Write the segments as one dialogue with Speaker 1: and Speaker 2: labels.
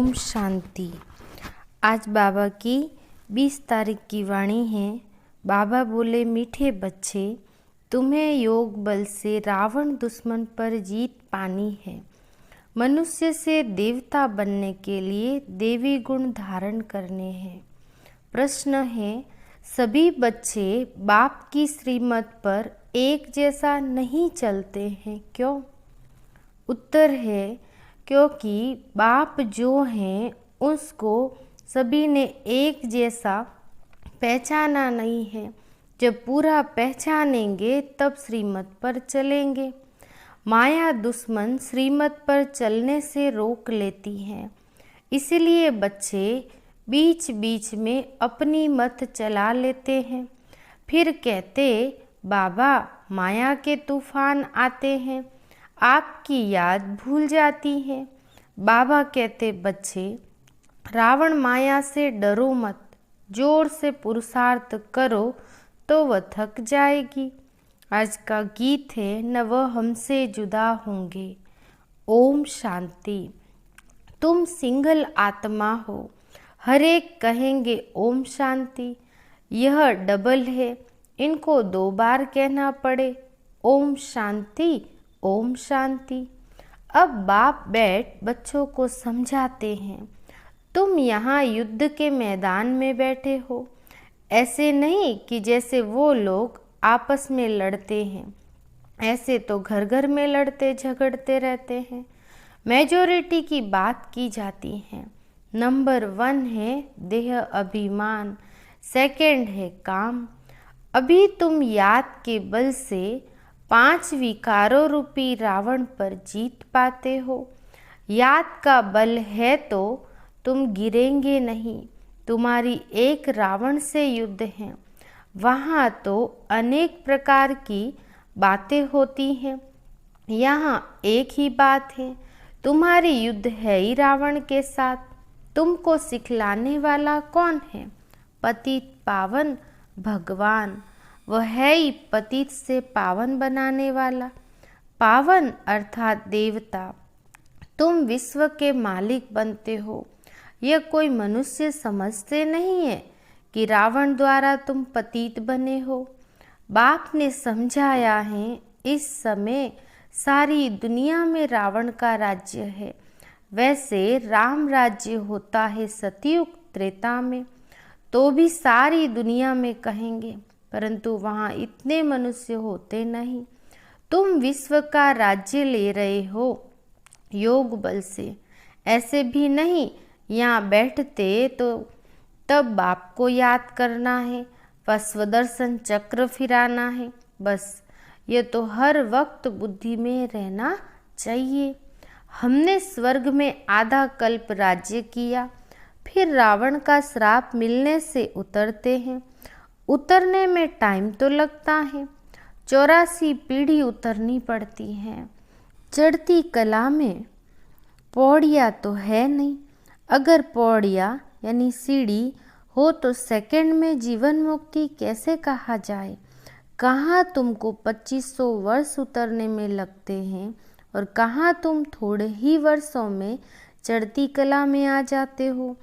Speaker 1: ओम शांति। आज बाबा की 20 तारीख की वाणी है। बाबा बोले, मीठे बच्चे, तुम्हें योग बल से रावण दुश्मन पर जीत पानी है। मनुष्य से देवता बनने के लिए देवी गुण धारण करने हैं। प्रश्न है, सभी बच्चे बाप की श्रीमत पर एक जैसा नहीं चलते हैं, क्यों? उत्तर है, क्योंकि बाप जो हैं उसको सभी ने एक जैसा पहचाना नहीं है। जब पूरा पहचानेंगे तब श्रीमत पर चलेंगे। माया दुश्मन श्रीमत पर चलने से रोक लेती है। इसलिए बच्चे बीच बीच में अपनी मत चला लेते हैं। फिर कहते, बाबा माया के तूफान आते हैं, आपकी याद भूल जाती है। बाबा कहते, बच्चे रावण माया से डरो मत, जोर से पुरुषार्थ करो तो वह थक जाएगी। आज का गीत है, न वह हमसे जुदा होंगे। ओम शांति। तुम सिंगल आत्मा हो, हर एक कहेंगे ओम शांति। यह डबल है, इनको 2 बार कहना पड़े, ओम शांति ओम शांति। अब बाप बैठ बच्चों को समझाते हैं, तुम यहाँ युद्ध के मैदान में बैठे हो। ऐसे नहीं कि जैसे वो लोग आपस में लड़ते हैं, ऐसे तो घर घर में लड़ते झगड़ते रहते हैं। मेजॉरिटी की बात की जाती है। नंबर 1 है देह अभिमान, सेकंड है काम। अभी तुम याद के बल से 5 विकारों रूपी रावण पर जीत पाते हो। याद का बल है तो तुम गिरेंगे नहीं। तुम्हारी एक रावण से युद्ध है। वहाँ तो अनेक प्रकार की बातें होती हैं, यहाँ एक ही बात है। तुम्हारी युद्ध है ही रावण के साथ। तुमको सिखलाने वाला कौन है? पतित पावन भगवान। वह है ही पतित से पावन बनाने वाला। पावन अर्थात देवता। तुम विश्व के मालिक बनते हो। यह कोई मनुष्य समझते नहीं है कि रावण द्वारा तुम पतित बने हो। बाप ने समझाया है, इस समय सारी दुनिया में रावण का राज्य है। वैसे राम राज्य होता है सतयुग त्रेता में, तो भी सारी दुनिया में कहेंगे, परंतु वहाँ इतने मनुष्य होते नहीं। तुम विश्व का राज्य ले रहे हो योग बल से। ऐसे भी नहीं यहाँ बैठते तो तब बाप को याद करना है, बस स्वदर्शन चक्र फिराना है। बस ये तो हर वक्त बुद्धि में रहना चाहिए। हमने स्वर्ग में आधा कल्प राज्य किया, फिर रावण का श्राप मिलने से उतरते हैं। उतरने में टाइम तो लगता है, 84 पीढ़ी उतरनी पड़ती हैं। चढ़ती कला में पौड़ियाँ तो है नहीं। अगर पौड़ियाँ यानी सीढ़ी हो तो सेकंड में जीवन मुक्ति कैसे कहा जाए? कहाँ तुमको 2500 वर्ष उतरने में लगते हैं और कहाँ तुम थोड़े ही वर्षों में चढ़ती कला में आ जाते हो।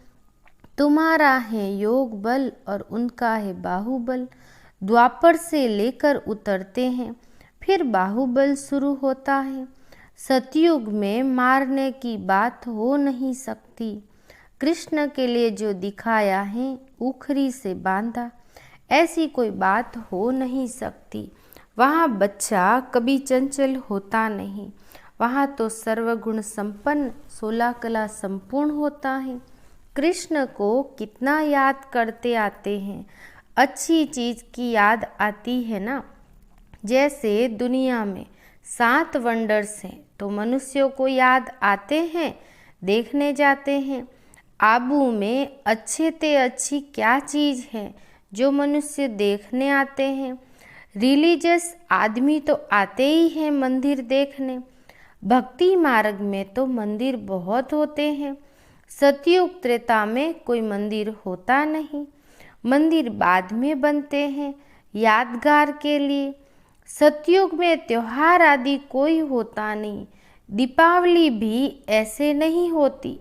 Speaker 1: तुम्हारा है योग बल और उनका है बाहुबल। द्वापर से लेकर उतरते हैं, फिर बाहुबल शुरू होता है। सतयुग में मारने की बात हो नहीं सकती। कृष्ण के लिए जो दिखाया है उखरी से बांधा, ऐसी कोई बात हो नहीं सकती। वहाँ बच्चा कभी चंचल होता नहीं। वहाँ तो सर्वगुण संपन्न 16 कला संपूर्ण होता है। कृष्ण को कितना याद करते आते हैं। अच्छी चीज़ की याद आती है ना। जैसे दुनिया में 7 वंडर्स हैं तो मनुष्यों को याद आते हैं, देखने जाते हैं। आबू में अच्छे ते अच्छी क्या चीज़ है जो मनुष्य देखने आते हैं। रिलीजियस आदमी तो आते ही हैं मंदिर देखने। भक्ति मार्ग में तो मंदिर बहुत होते हैं। सतयुग त्रेता में कोई मंदिर होता नहीं। मंदिर बाद में बनते हैं यादगार के लिए। सतयुग में त्योहार आदि कोई होता नहीं। दीपावली भी ऐसे नहीं होती।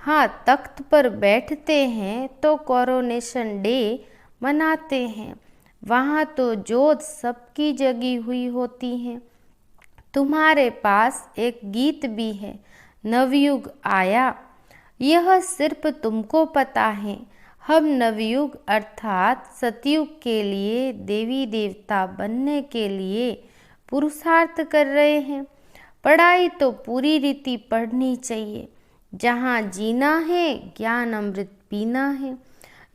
Speaker 1: हाँ, तख्त पर बैठते हैं तो कोरोनेशन डे मनाते हैं। वहाँ तो जोत सबकी जगी हुई होती है। तुम्हारे पास एक गीत भी है, नवयुग आया। यह सिर्फ तुमको पता है। हम नवयुग अर्थात सतयुग के लिए देवी देवता बनने के लिए पुरुषार्थ कर रहे हैं। पढ़ाई तो पूरी रीति पढ़नी चाहिए। जहाँ जीना है ज्ञान अमृत पीना है।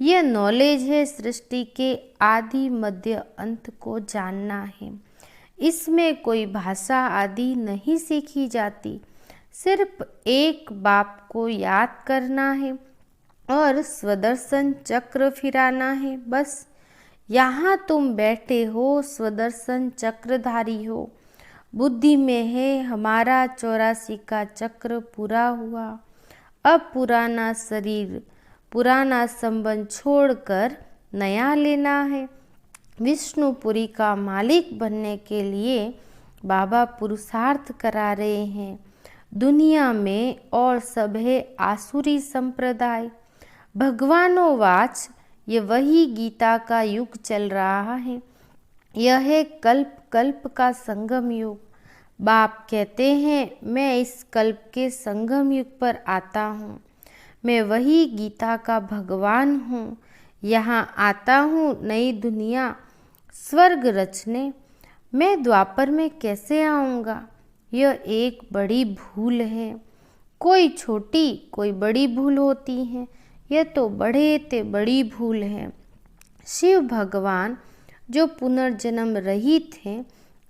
Speaker 1: यह नॉलेज है सृष्टि के आदि मध्य अंत को जानना है। इसमें कोई भाषा आदि नहीं सीखी जाती। सिर्फ एक बाप को याद करना है और स्वदर्शन चक्र फिराना है, बस। यहाँ तुम बैठे हो, स्वदर्शन चक्रधारी हो। बुद्धि में है हमारा 84 का चक्र पूरा हुआ। अब पुराना शरीर, पुराना संबंध छोड़कर नया लेना है। विष्णुपुरी का मालिक बनने के लिए बाबा पुरुषार्थ करा रहे हैं। दुनिया में और सब है आसुरी संप्रदाय। भगवानोवाच, ये वही गीता का युग चल रहा है। यह है कल्प कल्प का संगम युग। बाप कहते हैं मैं इस कल्प के संगम युग पर आता हूँ। मैं वही गीता का भगवान हूँ। यहाँ आता हूँ नई दुनिया स्वर्ग रचने। मैं द्वापर में कैसे आऊँगा? यह एक बड़ी भूल है। कोई छोटी कोई बड़ी भूल होती है, यह तो बड़े ते बड़ी भूल है। शिव भगवान जो पुनर्जन्म रहित हैं,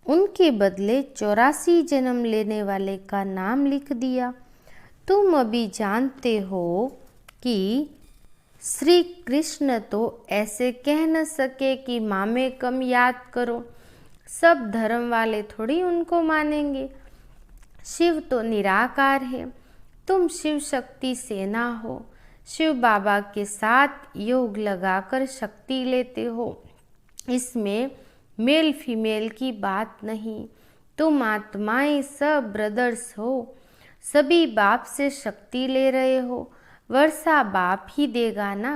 Speaker 1: उनके बदले 84 जन्म लेने वाले का नाम लिख दिया। तुम अभी जानते हो कि श्री कृष्ण तो ऐसे कह न सके कि मामे कम याद करो। सब धर्म वाले थोड़ी उनको मानेंगे। शिव तो निराकार है। तुम शिव शक्ति सेना हो। शिव बाबा के साथ योग लगाकर शक्ति लेते हो। इसमें मेल फीमेल की बात नहीं। तुम आत्माएं सब ब्रदर्स हो। सभी बाप से शक्ति ले रहे हो। वर्षा बाप ही देगा ना।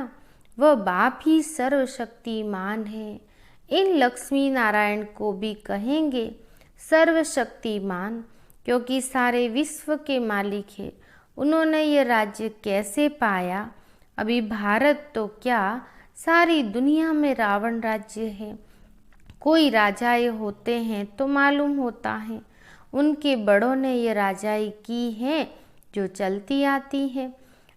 Speaker 1: वह बाप ही सर्वशक्तिमान है। इन लक्ष्मी नारायण को भी कहेंगे सर्वशक्तिमान, क्योंकि सारे विश्व के मालिक है। उन्होंने ये राज्य कैसे पाया? अभी भारत तो क्या, सारी दुनिया में रावण राज्य है। कोई राजाएं होते हैं तो मालूम होता है। उनके बड़ों ने ये राजाई की है जो चलती आती है।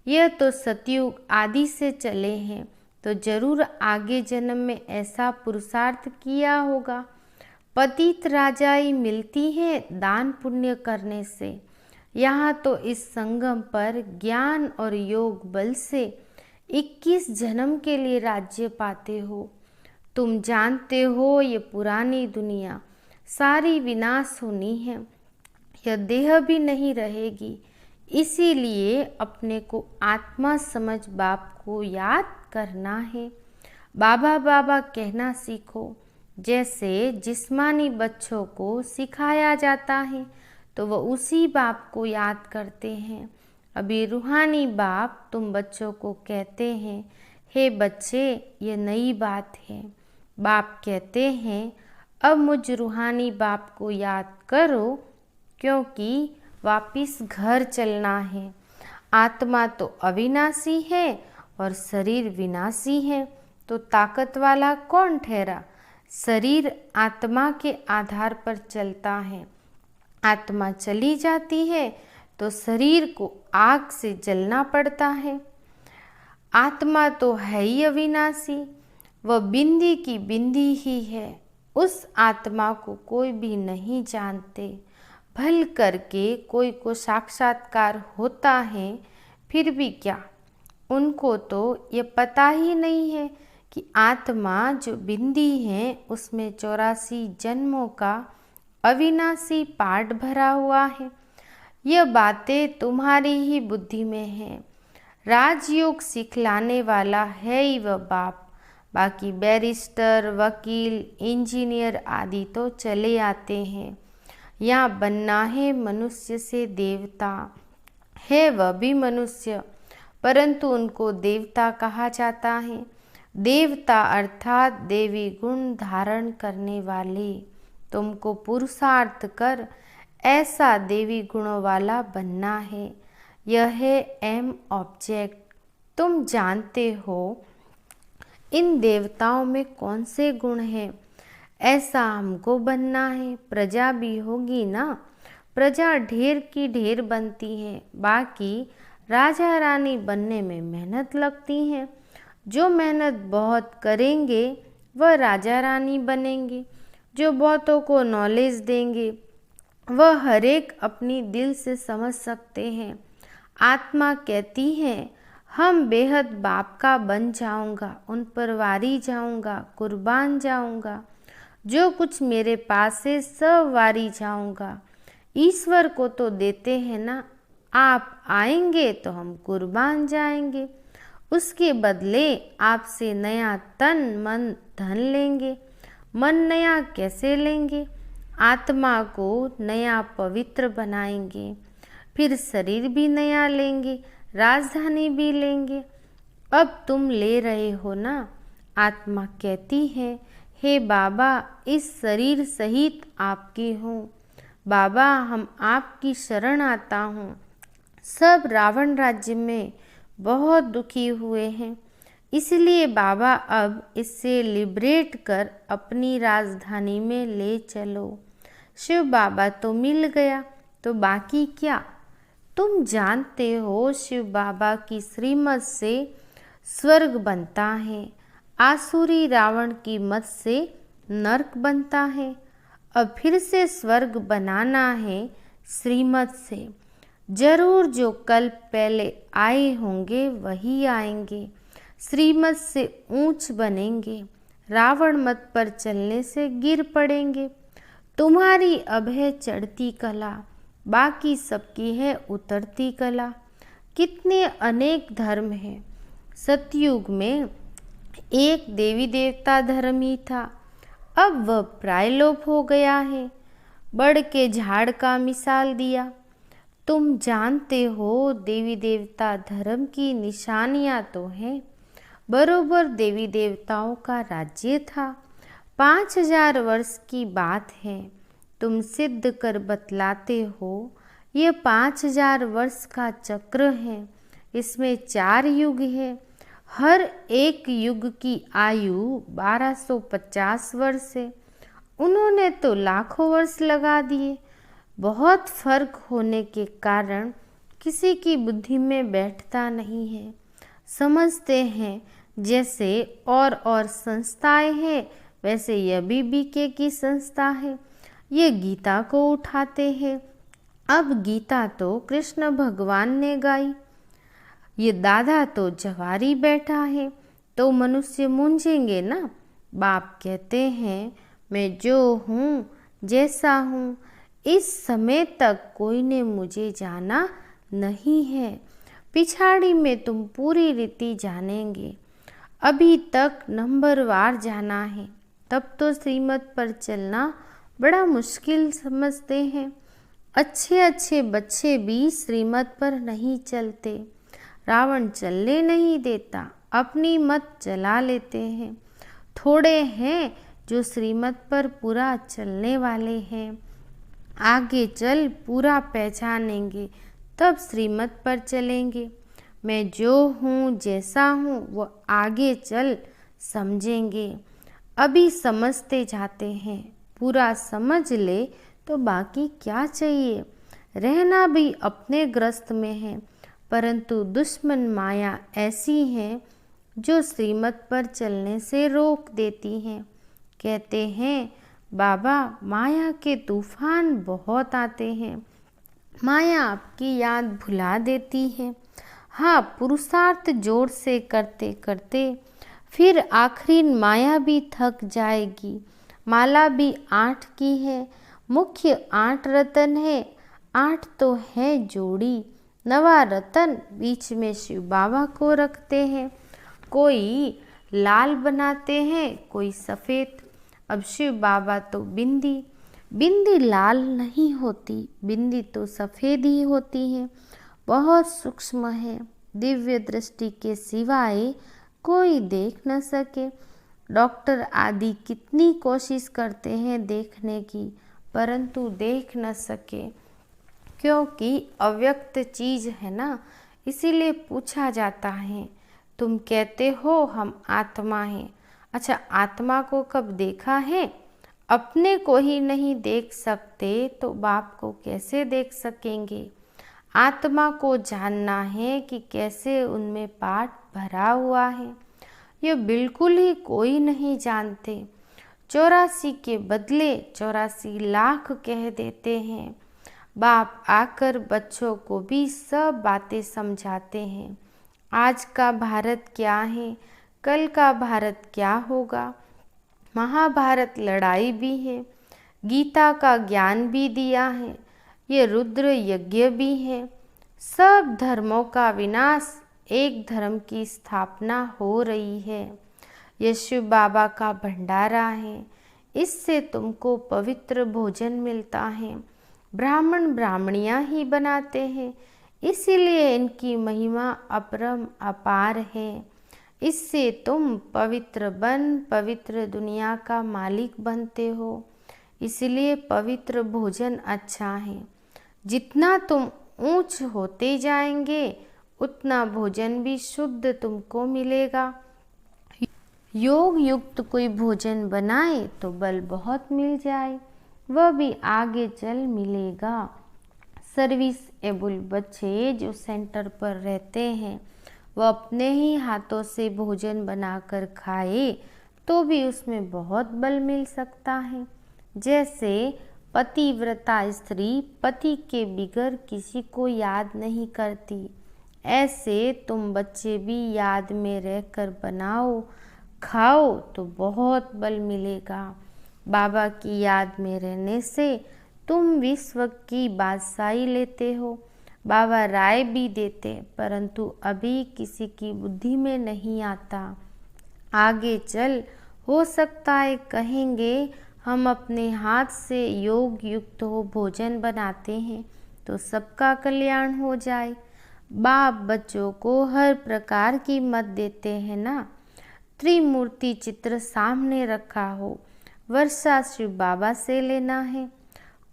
Speaker 1: यह तो सतयुग आदि से चले हैं, तो जरूर आगे जन्म में ऐसा पुरुषार्थ किया होगा। पतित राजाई मिलती है दान पुण्य करने से। यहाँ तो इस संगम पर ज्ञान और योग बल से 21 जन्म के लिए राज्य पाते हो। तुम जानते हो ये पुरानी दुनिया सारी विनाश होनी है। यह देह भी नहीं रहेगी। इसीलिए अपने को आत्मा समझ बाप को याद करना है। बाबा बाबा कहना सीखो। जैसे जिस्मानी बच्चों को सिखाया जाता है तो वह उसी बाप को याद करते हैं। अभी रूहानी बाप तुम बच्चों को कहते हैं, हे बच्चे ये नई बात है। बाप कहते हैं अब मुझ रूहानी बाप को याद करो, क्योंकि वापिस घर चलना है। आत्मा तो अविनाशी है और शरीर विनाशी है, तो ताकत वाला कौन ठहरा? शरीर आत्मा के आधार पर चलता है। आत्मा चली जाती है तो शरीर को आग से जलना पड़ता है। आत्मा तो है ही अविनाशी, वह बिंदी की बिंदी ही है। उस आत्मा को कोई भी नहीं जानते। भल करके कोई को साक्षात्कार होता है, फिर भी क्या, उनको तो ये पता ही नहीं है कि आत्मा जो बिंदी है उसमें 84 जन्मों का अविनाशी पाठ भरा हुआ है। यह बातें तुम्हारी ही बुद्धि में है। राजयोग सिखलाने वाला है ही वह बाप। बाकी बैरिस्टर, वकील, इंजीनियर आदि तो चले आते हैं। यहाँ बनना है मनुष्य से देवता, है वह भी मनुष्य। परंतु उनको देवता कहा जाता है। देवता अर्थात देवी गुण धारण करने वाले। तुमको पुरुषार्थ कर ऐसा देवी गुणों वाला बनना है। यह है एम ऑब्जेक्ट। तुम जानते हो इन देवताओं में कौन से गुण हैं। ऐसा हमको बनना है। प्रजा भी होगी ना। प्रजा ढेर की ढेर बनती है, बाकी राजा रानी बनने में मेहनत लगती है। जो मेहनत बहुत करेंगे वह राजा रानी बनेंगे। जो बहुतों को नॉलेज देंगे वह हर एक अपनी दिल से समझ सकते हैं। आत्मा कहती है हम बेहद बाप का बन जाऊंगा, उन पर वारी जाऊंगा, कुर्बान जाऊंगा। जो कुछ मेरे पास है सब वारी जाऊंगा। ईश्वर को तो देते हैं ना, आप आएंगे तो हम कुर्बान जाएंगे। उसके बदले आपसे नया तन मन धन लेंगे। मन नया कैसे लेंगे? आत्मा को नया पवित्र बनाएंगे। फिर शरीर भी नया लेंगे, राजधानी भी लेंगे। अब तुम ले रहे हो ना। आत्मा कहती है हे बाबा, इस शरीर सहित आपके हूँ। बाबा हम आपकी शरण आता हूँ। सब रावण राज्य में बहुत दुखी हुए हैं, इसलिए बाबा अब इससे लिबरेट कर अपनी राजधानी में ले चलो। शिव बाबा तो मिल गया, तो बाकी क्या? तुम जानते हो शिव बाबा की श्रीमत से स्वर्ग बनता है, आसुरी रावण की मत से नरक बनता है। अब फिर से स्वर्ग बनाना है श्रीमत से। जरूर जो कल पहले आए होंगे वही आएंगे। श्रीमत से ऊंच बनेंगे, रावण मत पर चलने से गिर पड़ेंगे। तुम्हारी अब है चढ़ती कला, बाकी सबकी है उतरती कला। कितने अनेक धर्म हैं। सतयुग में एक देवी देवता धर्म ही था, अब वह प्रायलोप हो गया है। बढ़ के झाड़ का मिसाल दिया। तुम जानते हो देवी देवता धर्म की निशानियां तो हैं। बरोबर देवी देवताओं का राज्य था। 5000 वर्ष की बात है। तुम सिद्ध कर बतलाते हो ये 5000 वर्ष का चक्र है। इसमें 4 युग है। हर एक युग की आयु 1250 वर्ष है। उन्होंने तो लाखों वर्ष लगा दिए। बहुत फर्क होने के कारण किसी की बुद्धि में बैठता नहीं है। समझते हैं जैसे और संस्थाएं हैं वैसे यह भी बीके की संस्था है। ये गीता को उठाते हैं। अब गीता तो कृष्ण भगवान ने गाई, ये दादा तो जवारी बैठा है, तो मनुष्य मूंझेंगे ना। बाप कहते हैं मैं जो हूँ जैसा हूँ, इस समय तक कोई ने मुझे जाना नहीं है। पिछाड़ी में तुम पूरी रीति जानेंगे। अभी तक नंबरवार जाना है, तब तो श्रीमत पर चलना बड़ा मुश्किल समझते हैं। अच्छे अच्छे बच्चे भी श्रीमत पर नहीं चलते। रावण चलने नहीं देता, अपनी मत चला लेते हैं। थोड़े हैं जो श्रीमत पर पूरा चलने वाले हैं। आगे चल पूरा पहचानेंगे, तब श्रीमत पर चलेंगे। मैं जो हूँ जैसा हूँ वो आगे चल समझेंगे। अभी समझते जाते हैं। पूरा समझ ले तो बाकी क्या चाहिए। रहना भी अपने ग्रस्त में है, परंतु दुश्मन माया ऐसी है जो श्रीमत पर चलने से रोक देती हैं। कहते हैं बाबा माया के तूफान बहुत आते हैं। माया आपकी याद भुला देती है। हाँ, पुरुषार्थ जोर से करते करते फिर आखिरी माया भी थक जाएगी। माला भी 8 की है। मुख्य 8 रतन है। 8 तो है जोड़ी। 9वां रतन बीच में शिव बाबा को रखते हैं। कोई लाल बनाते हैं, कोई सफ़ेद। अब शिव बाबा तो बिंदी। बिंदी लाल नहीं होती, बिंदी तो सफ़ेद ही होती है। बहुत सूक्ष्म है। दिव्य दृष्टि के सिवाय कोई देख न सके। डॉक्टर आदि कितनी कोशिश करते हैं देखने की, परंतु देख न सके, क्योंकि अव्यक्त चीज है ना, इसीलिए पूछा जाता है। तुम कहते हो हम आत्मा हैं। अच्छा, आत्मा को कब देखा है? अपने को ही नहीं देख सकते तो बाप को कैसे देख सकेंगे? आत्मा को जानना है कि कैसे उनमें पाठ भरा हुआ है, ये बिल्कुल ही कोई नहीं जानते। 84 के बदले 84 लाख कह देते हैं। बाप आकर बच्चों को भी सब बातें समझाते हैं। आज का भारत क्या है, कल का भारत क्या होगा। महाभारत लड़ाई भी है, गीता का ज्ञान भी दिया है, ये रुद्र यज्ञ भी है। सब धर्मों का विनाश, एक धर्म की स्थापना हो रही है। यीशु बाबा का भंडारा है, इससे तुमको पवित्र भोजन मिलता है। ब्राह्मण ब्राह्मणियाँ ही बनाते हैं, इसीलिए इनकी महिमा अपरम अपार है। इससे तुम पवित्र पवित्र दुनिया का मालिक बनते हो, इसलिए पवित्र भोजन अच्छा है। जितना तुम ऊंच होते जाएंगे उतना भोजन भी शुद्ध तुमको मिलेगा। योग युक्त कोई भोजन बनाए तो बल बहुत मिल जाए, वह भी आगे चल मिलेगा। सर्विस एबल बच्चे जो सेंटर पर रहते हैं, वह अपने ही हाथों से भोजन बनाकर खाए तो भी उसमें बहुत बल मिल सकता है। जैसे पतिव्रता स्त्री पति के बिगर किसी को याद नहीं करती, ऐसे तुम बच्चे भी याद में रहकर बनाओ खाओ तो बहुत बल मिलेगा। बाबा की याद में रहने से तुम विश्व की बादशाही लेते हो। बाबा राय भी देते, परंतु अभी किसी की बुद्धि में नहीं आता। आगे चल हो सकता है कहेंगे हम अपने हाथ से योग युक्त हो भोजन बनाते हैं तो सबका कल्याण हो जाए। बाप बच्चों को हर प्रकार की मत देते हैं ना। त्रिमूर्ति चित्र सामने रखा हो, वर्षा शिव बाबा से लेना है।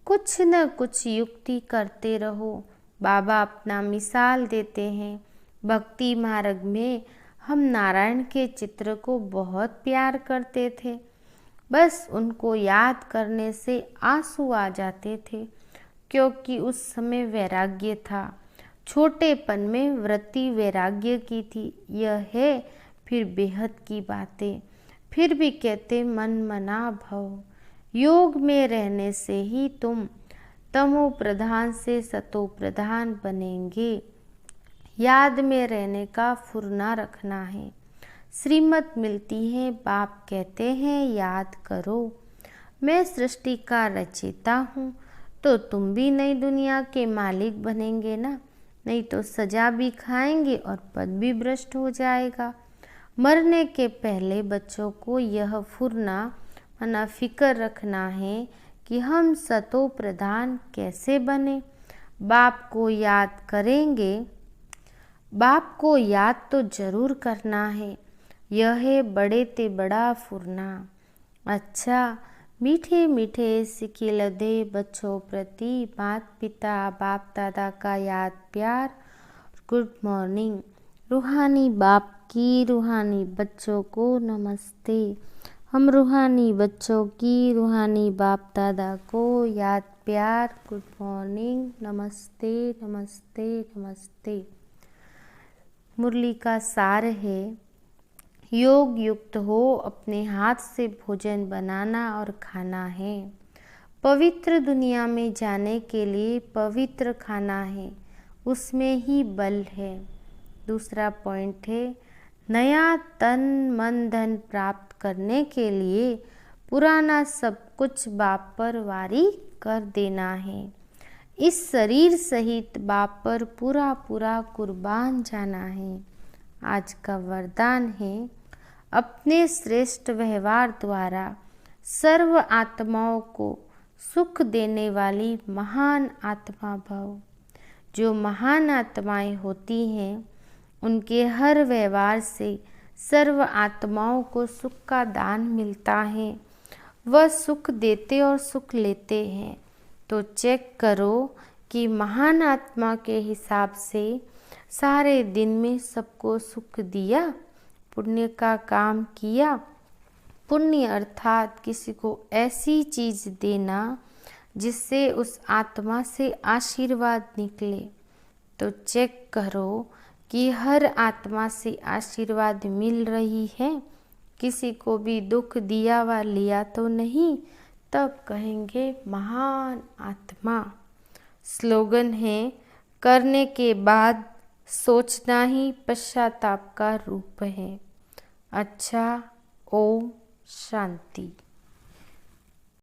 Speaker 1: कुछ न कुछ युक्ति करते रहो। बाबा अपना मिसाल देते हैं। भक्ति मार्ग में हम नारायण के चित्र को बहुत प्यार करते थे, बस उनको याद करने से आंसू आ जाते थे, क्योंकि उस समय वैराग्य था। छोटेपन में वृत्ति वैराग्य की थी, यह है फिर बेहद की बातें। फिर भी कहते मन मना भव। योग में रहने से ही तुम तमो प्रधान से सतो प्रधान बनेंगे। याद में रहने का फुरना रखना है। श्रीमत मिलती है, बाप कहते हैं याद करो। मैं सृष्टि का रचयिता हूँ, तो तुम भी नई दुनिया के मालिक बनेंगे ना, नहीं तो सजा भी खाएंगे और पद भी भ्रष्ट हो जाएगा। मरने के पहले बच्चों को यह फुरना मना फिक्र रखना है कि हम सतो प्रधान कैसे बने। बाप को याद करेंगे, बाप को याद तो जरूर करना है, यह है बड़े ते बड़ा फुरना। अच्छा, मीठे मीठे सिक्के लदे बच्चों प्रति माता पिता बाप दादा का याद प्यार। Good morning. रूहानी बाप की रूहानी बच्चों को नमस्ते। हम रूहानी बच्चों की रूहानी बाप दादा को याद प्यार। गुड मॉर्निंग, नमस्ते नमस्ते नमस्ते। मुरली का सार है, योग युक्त हो अपने हाथ से भोजन बनाना और खाना है। पवित्र दुनिया में जाने के लिए पवित्र खाना है, उसमें ही बल है। दूसरा पॉइंट है, नया तन मन धन प्राप्त करने के लिए पुराना सब कुछ बाप पर वारी कर देना है। इस शरीर सहित बाप पर पूरा पूरा कुर्बान जाना है। आज का वरदान है, अपने श्रेष्ठ व्यवहार द्वारा सर्व आत्माओं को सुख देने वाली महान आत्मा भव। जो महान आत्माएं होती हैं उनके हर व्यवहार से सर्व आत्माओं को सुख का दान मिलता है। वह सुख देते और सुख लेते हैं। तो चेक करो कि महान आत्मा के हिसाब से सारे दिन में सबको सुख दिया, पुण्य का काम किया। पुण्य अर्थात किसी को ऐसी चीज देना जिससे उस आत्मा से आशीर्वाद निकले। तो चेक करो कि हर आत्मा से आशीर्वाद मिल रही है, किसी को भी दुख दिया व लिया तो नहीं, तब कहेंगे महान आत्मा। स्लोगन है, करने के बाद सोचना ही पश्चाताप का रूप है। अच्छा, ओम शांति।